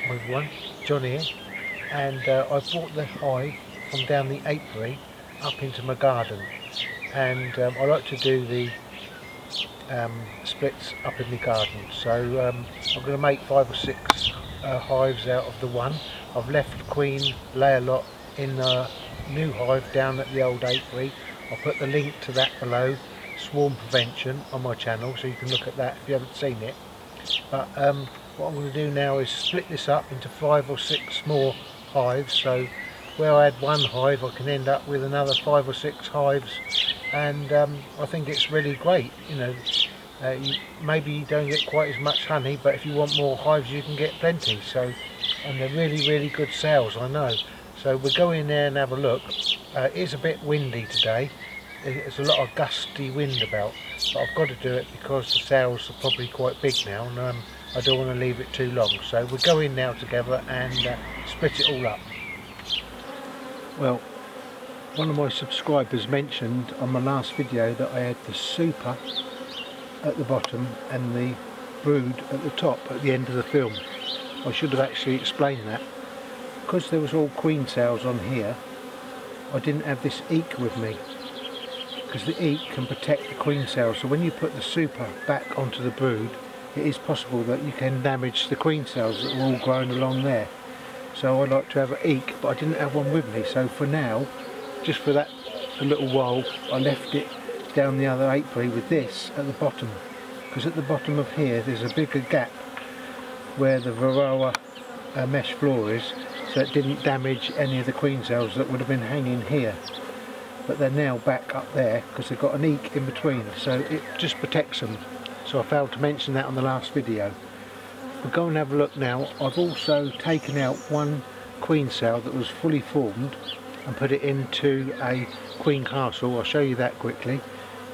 everyone, John here, and I brought the hive from down the apiary up into my garden, and I like to do the splits up in the garden. So I'm going to make 5 or 6 hives out of the one. I've left queen lay a lot in a new hive down at the old apiary. I'll put the link to that below, swarm prevention, on my channel, so you can look at that if you haven't seen it. But what I'm going to do now is split this up into 5 or 6 more hives, so where I had one hive I can end up with another 5 or 6 hives, and I think it's really great. You know, maybe you don't get quite as much honey, but if you want more hives you can get plenty. So, and they're really good sales, I know. So we'll go in there and have a look. It is a bit windy today. There's a lot of gusty wind about, but I've got to do it because the sales are probably quite big now, and I don't want to leave it too long. So we'll go in now together and split it all up. Well, one of my subscribers mentioned on my last video that I had the super at the bottom and the brood at the top at the end of the film. I should have actually explained that. Because there was all queen cells on here, I didn't have this eek with me, because the eek can protect the queen cells. So when you put the super back onto the brood, it is possible that you can damage the queen cells that are all grown along there. So I like to have an eek, but I didn't have one with me. So for now, just for that a little while, I left it down the other apiary with this at the bottom, because at the bottom of here there's a bigger gap where the varroa mesh floor is, so it didn't damage any of the queen cells that would have been hanging here. But they're now back up there because they've got an eek in between, so it just protects them. So I failed to mention that on the last video. We'll go and have a look now. I've also taken out one queen cell that was fully formed and put it into a queen castle. I'll show you that quickly.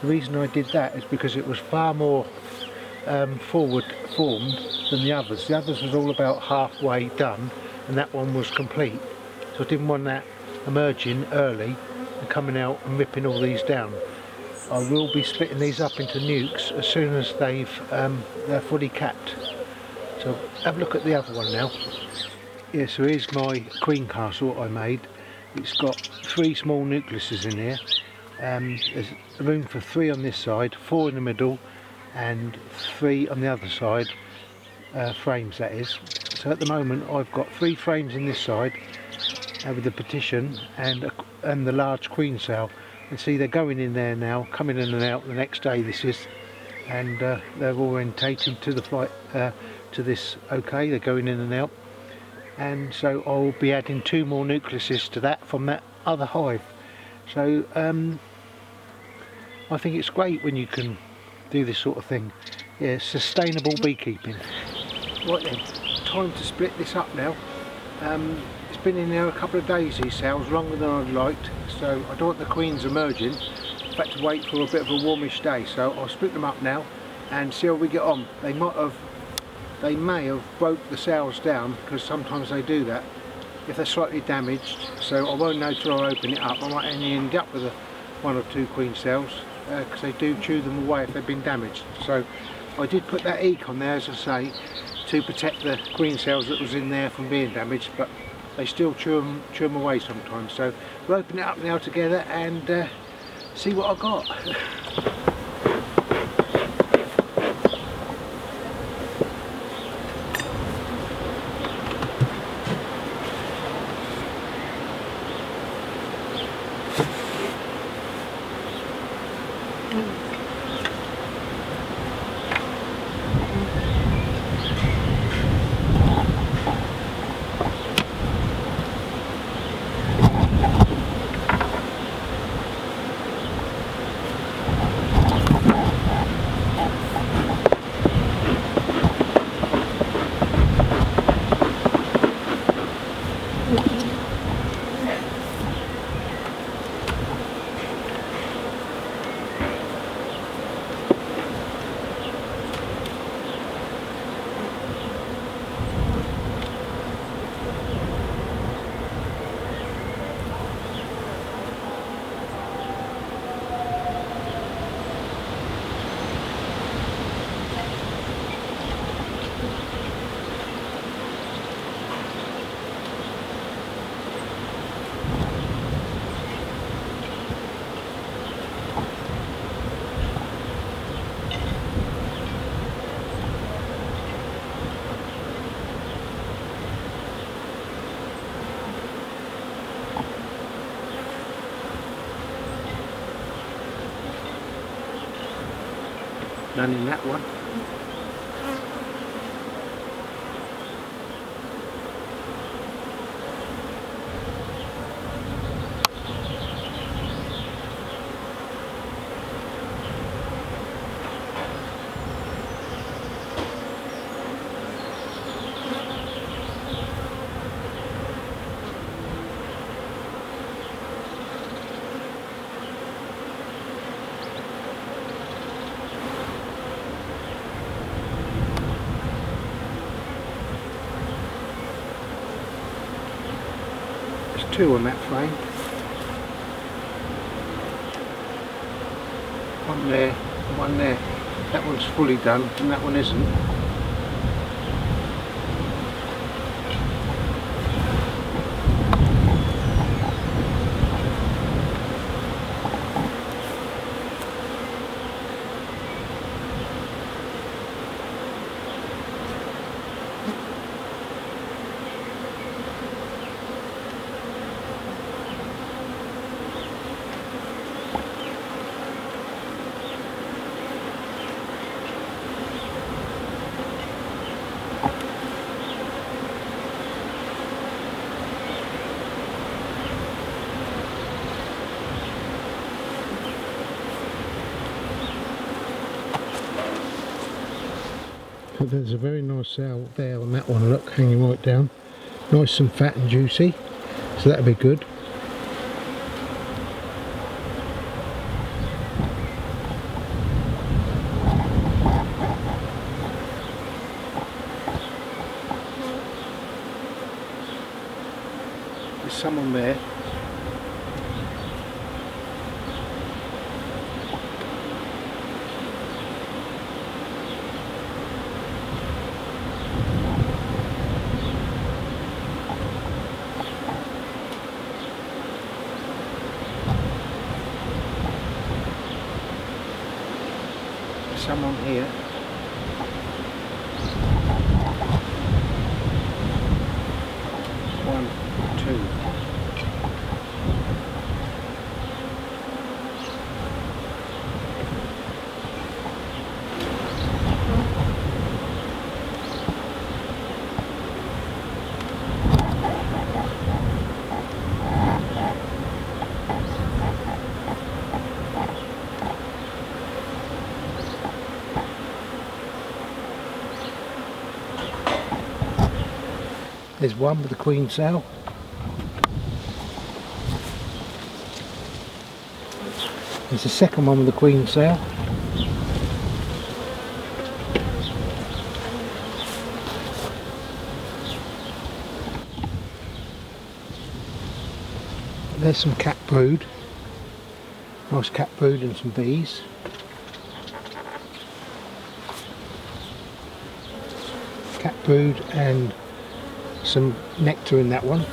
The reason I did that is because it was far more forward formed than the others. The others was all about halfway done, and that one was complete. So I didn't want that emerging early and coming out and ripping all these down. I will be splitting these up into nucs as soon as they're fully capped. So have a look at the other one now. Yeah, so here's my queen castle I made. It's got 3 small nucleuses in here. There's room for 3 on this side, 4 in the middle, and 3 on the other side, frames that is. So at the moment I've got 3 frames in this side with the partition and the large queen cell. And see, they're going in there now, coming in and out the next day this is, and they're orientated to the flight to this. Okay, they're going in and out, and so I'll be adding 2 more nucleuses to that from that other hive. So I think it's great when you can do this sort of thing. Yeah, sustainable beekeeping. Right then, time to split this up now. It's been in there a couple of days, these cells, longer than I'd liked, so I don't want the queens emerging. I've had to wait for a bit of a warmish day, so I'll split them up now and see how we get on. They may have broke the cells down, because sometimes they do that if they're slightly damaged, so I won't know till I open it up. I might only end up with 1 or 2 queen cells, because they do chew them away if they've been damaged. So I did put that eek on there, as I say, to protect the queen cells that was in there from being damaged, but they still chew them away sometimes. So we'll open it up now together and see what I got. None in that one. Two on that frame. One there, one there. That one's fully done and that one isn't. But there's a very nice cell there on that one, look, hanging right down. Nice and fat and juicy, so that'll be good. There's someone there. Someone here. One, two. There's one with the queen cell. There's the second one with the queen cell. There's some cat brood. Nice cat brood and some bees. Cat brood and some nectar in that one.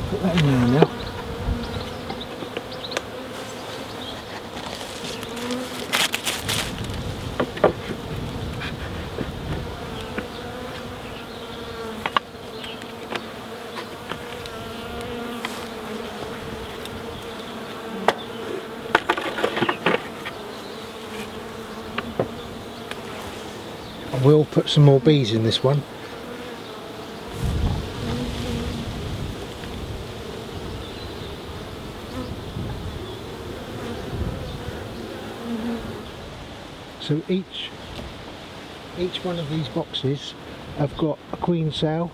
Put that in there now. I will put some more bees in this one. So each one of these boxes have got a queen cell,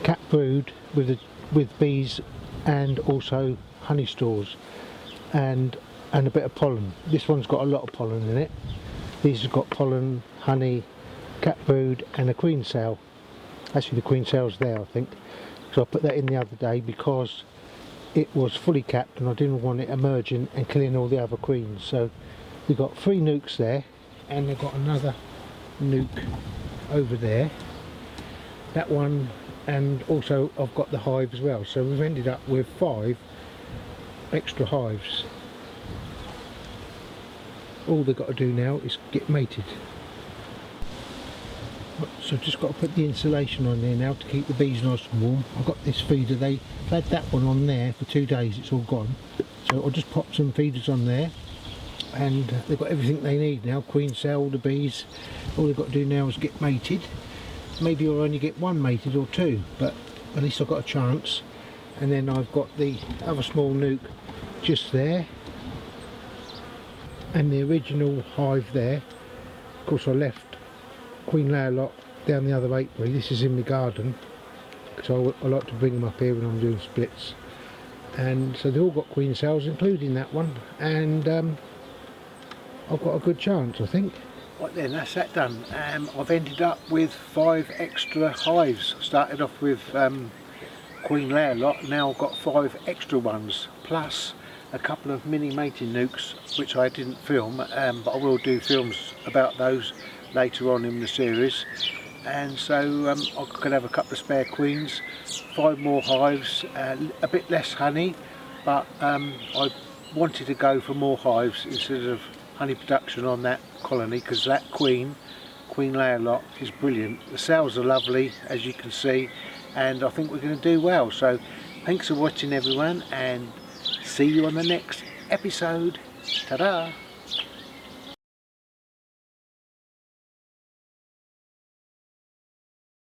cat brood with bees, and also honey stores and a bit of pollen. This one's got a lot of pollen in it. These have got pollen, honey, cat brood and a queen cell. Actually the queen cell's there I think. So I put that in the other day because it was fully capped and I didn't want it emerging and killing all the other queens. So we've got 3 nucs there, and they've got another nuke over there, that one, and also I've got the hive as well. So we've ended up with 5 extra hives. All they've got to do now is get mated. So I've just got to put the insulation on there now to keep the bees nice and warm. I've got this feeder, they've had that one on there for 2 days, it's all gone. So I'll just pop some feeders on there, and they've got everything they need now. Queen cell, the bees, all they've got to do now is get mated. Maybe I'll only get 1 mated or 2, but at least I've got a chance. And then I've got the other small nuke just there, and the original hive there. Of course I left queen layer lot down the other apiary. This is in the garden, so I like to bring them up here when I'm doing splits. And so they've all got queen cells, including that one, and I've got a good chance, I think. Right then, that's that done. I've ended up with 5 extra hives. Started off with queen layer lot, now I've got 5 extra ones, plus a couple of mini mating nukes which I didn't film, but I will do films about those later on in the series. And so I could have a couple of spare queens, 5 more hives, a bit less honey, but I wanted to go for more hives instead of honey production on that colony, because that queen layer lot is brilliant. The cells are lovely, as you can see, and I think we're going to do well. So thanks for watching everyone, and see you on the next episode. Ta-da!